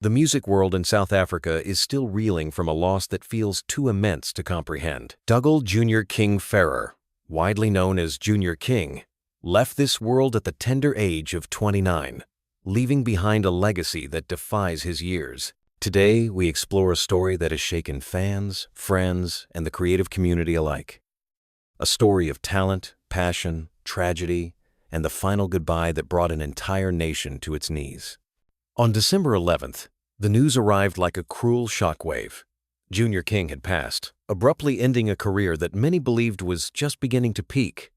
The music world in South Africa is still reeling from a loss that feels too immense to comprehend. Dougal Jr. King Ferrer, widely known as Junior King, left this world at the tender age of 29, leaving behind a legacy that defies his years. Today, we explore a story that has shaken fans, friends, and the creative community alike. A story of talent, passion, tragedy, and the final goodbye that brought an entire nation to its knees. On December 11th, the news arrived like a cruel shockwave. Junior King had passed, abruptly ending a career that many believed was just beginning to peak.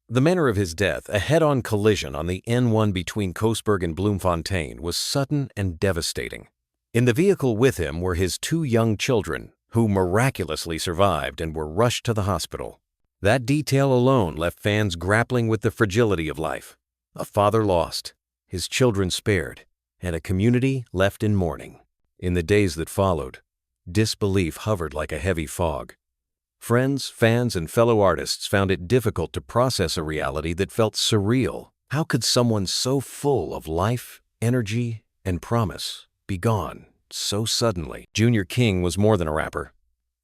The manner of his death, a head-on collision on the N1 between Koosberg and Bloemfontein, was sudden and devastating. In the vehicle with him were his 2 young children, who miraculously survived and were rushed to the hospital. That detail alone left fans grappling with the fragility of life. A father lost, his children spared, and a community left in mourning. In the days that followed, disbelief hovered like a heavy fog. Friends, fans, and fellow artists found it difficult to process a reality that felt surreal. How could someone so full of life, energy, and promise be gone so suddenly? Junior King was more than a rapper.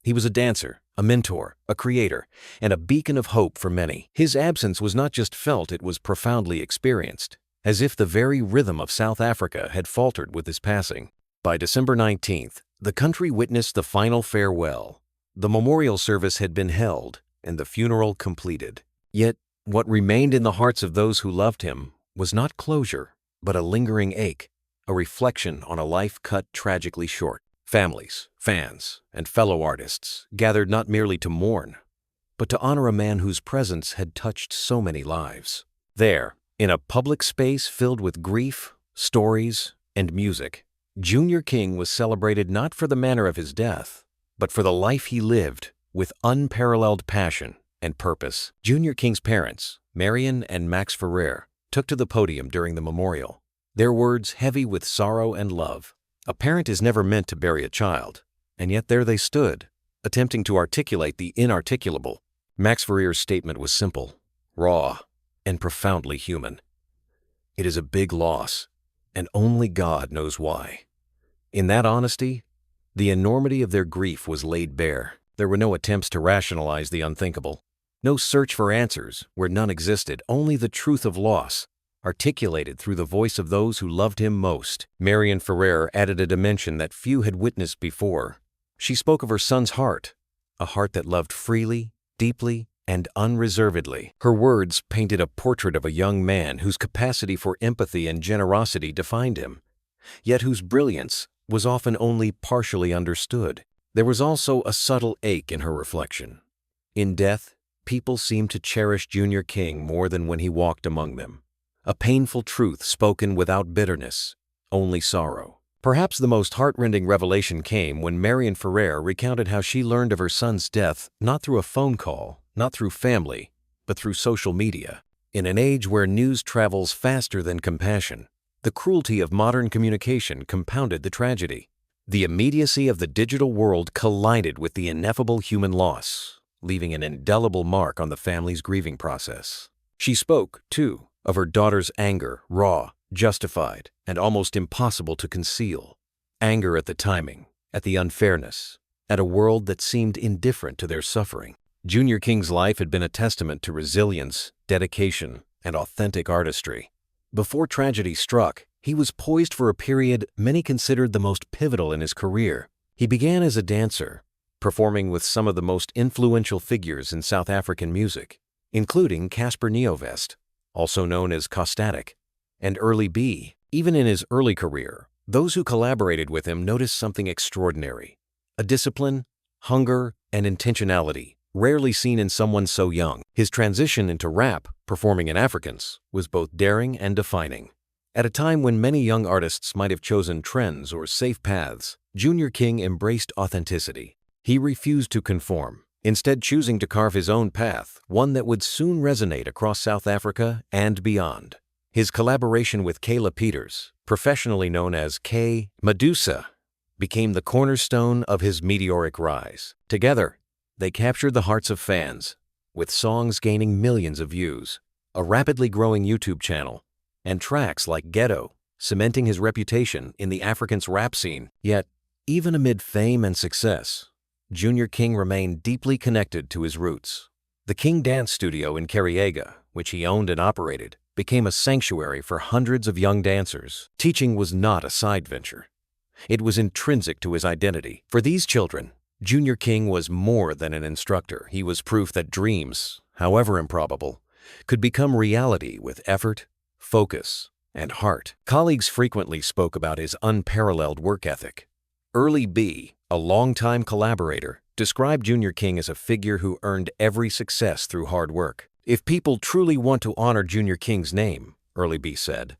He was a dancer, a mentor, a creator, and a beacon of hope for many. His absence was not just felt, it was profoundly experienced, as if the very rhythm of South Africa had faltered with his passing. By December 19th, the country witnessed the final farewell. The memorial service had been held, and the funeral completed. Yet, what remained in the hearts of those who loved him was not closure, but a lingering ache, a reflection on a life cut tragically short. Families, fans, and fellow artists gathered not merely to mourn, but to honor a man whose presence had touched so many lives. There, in a public space filled with grief, stories, and music, Junior King was celebrated not for the manner of his death, but for the life he lived with unparalleled passion and purpose. Junior King's parents, Marion and Max Ferrer, took to the podium during the memorial, their words heavy with sorrow and love. A parent is never meant to bury a child, and yet there they stood, attempting to articulate the inarticulable. Max Ferrer's statement was simple, raw, and profoundly human. It is a big loss, and only God knows why. In that honesty, the enormity of their grief was laid bare. There were no attempts to rationalize the unthinkable, no search for answers where none existed, only the truth of loss, articulated through the voice of those who loved him most. Marion Ferrer added a dimension that few had witnessed before. She spoke of her son's heart, a heart that loved freely, deeply, and unreservedly. Her words painted a portrait of a young man whose capacity for empathy and generosity defined him, yet whose brilliance was often only partially understood. There was also a subtle ache in her reflection. In death, people seemed to cherish Junior King more than when he walked among them. A painful truth spoken without bitterness, only sorrow. Perhaps the most heartrending revelation came when Marion Ferrer recounted how she learned of her son's death not through a phone call, not through family, but through social media. In an age where news travels faster than compassion, the cruelty of modern communication compounded the tragedy. The immediacy of the digital world collided with the ineffable human loss, leaving an indelible mark on the family's grieving process. She spoke, too, of her daughter's anger, raw, justified, and almost impossible to conceal. Anger at the timing, at the unfairness, at a world that seemed indifferent to their suffering. Junior King's life had been a testament to resilience, dedication, and authentic artistry. Before tragedy struck, he was poised for a period many considered the most pivotal in his career. He began as a dancer, performing with some of the most influential figures in South African music, including Casper Nyovest, also known as Costatic, and Early B. Even in his early career, those who collaborated with him noticed something extraordinary, a discipline, hunger, and intentionality rarely seen in someone so young. His transition into rap, performing in Afrikaans, was both daring and defining. At a time when many young artists might have chosen trends or safe paths, Junior King embraced authenticity. He refused to conform, instead choosing to carve his own path, one that would soon resonate across South Africa and beyond. His collaboration with Kayla Peters, professionally known as K. Medusa, became the cornerstone of his meteoric rise. Together, they captured the hearts of fans, with songs gaining millions of views, a rapidly growing YouTube channel, and tracks like Ghetto, cementing his reputation in the Afrikaans rap scene. Yet, even amid fame and success, Junior King remained deeply connected to his roots. The King Dance Studio in Kariega, which he owned and operated, became a sanctuary for hundreds of young dancers. Teaching was not a side venture. It was intrinsic to his identity. For these children, Junior King was more than an instructor. He was proof that dreams, however improbable, could become reality with effort, focus, and heart. Colleagues frequently spoke about his unparalleled work ethic. Early B, a longtime collaborator, described Junior King as a figure who earned every success through hard work. If people truly want to honor Junior King's name, Early B said,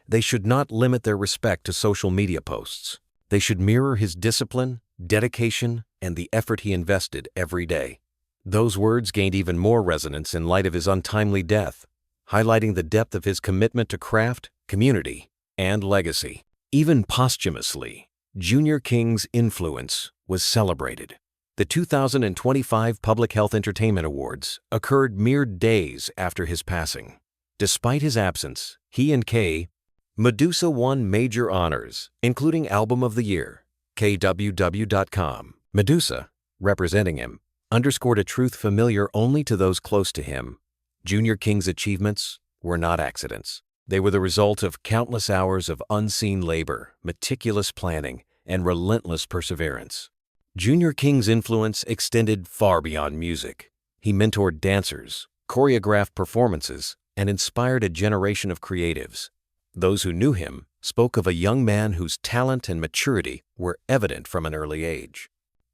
they should not limit their respect to social media posts. They should mirror his discipline, dedication, and the effort he invested every day. Those words gained even more resonance in light of his untimely death, highlighting the depth of his commitment to craft, community, and legacy. Even posthumously, Junior King's influence was celebrated. The 2025 Public Health Entertainment Awards occurred mere days after his passing. Despite his absence, he and K. Medusa won major honors, including Album of the Year. KWW.com. Medusa, representing him, underscored a truth familiar only to those close to him. Junior King's achievements were not accidents. They were the result of countless hours of unseen labor, meticulous planning, and relentless perseverance. Junior King's influence extended far beyond music. He mentored dancers, choreographed performances, and inspired a generation of creatives. Those who knew him spoke of a young man whose talent and maturity were evident from an early age.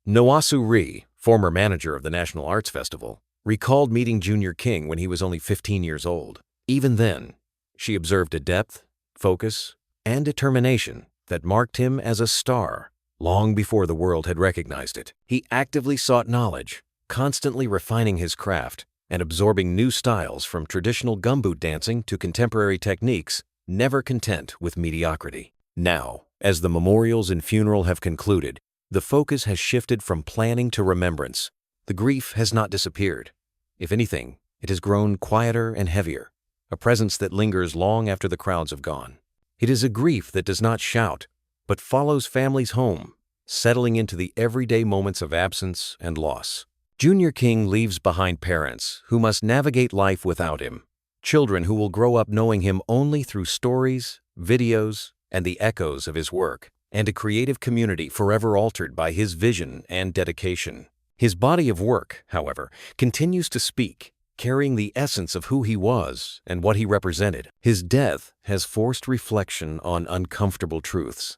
Noasu Ri, former manager of the National Arts Festival, recalled meeting Junior King when he was only 15 years old. Even then, she observed a depth, focus, and determination that marked him as a star long before the world had recognized it. He actively sought knowledge, constantly refining his craft and absorbing new styles from traditional gumboot dancing to contemporary techniques, never content with mediocrity. Now, as the memorials and funeral have concluded, the focus has shifted from planning to remembrance. The grief has not disappeared. If anything, it has grown quieter and heavier, a presence that lingers long after the crowds have gone. It is a grief that does not shout, but follows families home, settling into the everyday moments of absence and loss. Junior King leaves behind parents who must navigate life without him, children who will grow up knowing him only through stories, videos, and the echoes of his work, and a creative community forever altered by his vision and dedication. His body of work, however, continues to speak, carrying the essence of who he was and what he represented. His death has forced reflection on uncomfortable truths.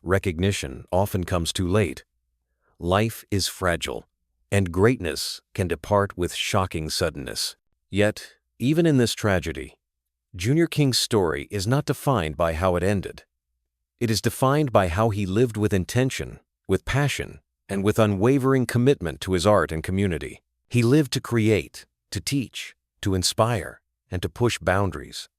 Recognition often comes too late. Life is fragile, and greatness can depart with shocking suddenness. Yet, even in this tragedy, Junior King's story is not defined by how it ended. It is defined by how he lived with intention, with passion, and with unwavering commitment to his art and community. He lived to create, to teach, to inspire, and to push boundaries.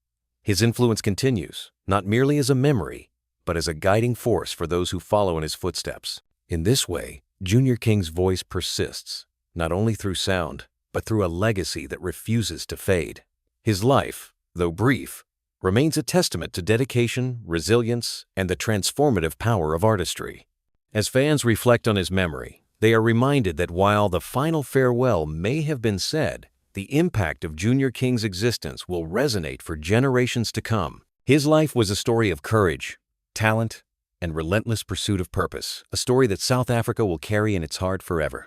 His influence continues, not merely as a memory, but as a guiding force for those who follow in his footsteps. In this way, Junior King's voice persists, not only through sound, but through a legacy that refuses to fade. His life, though brief, remains a testament to dedication, resilience, and the transformative power of artistry. As fans reflect on his memory, they are reminded that while the final farewell may have been said, the impact of Junior King's existence will resonate for generations to come. His life was a story of courage, talent, and relentless pursuit of purpose, a story that South Africa will carry in its heart forever.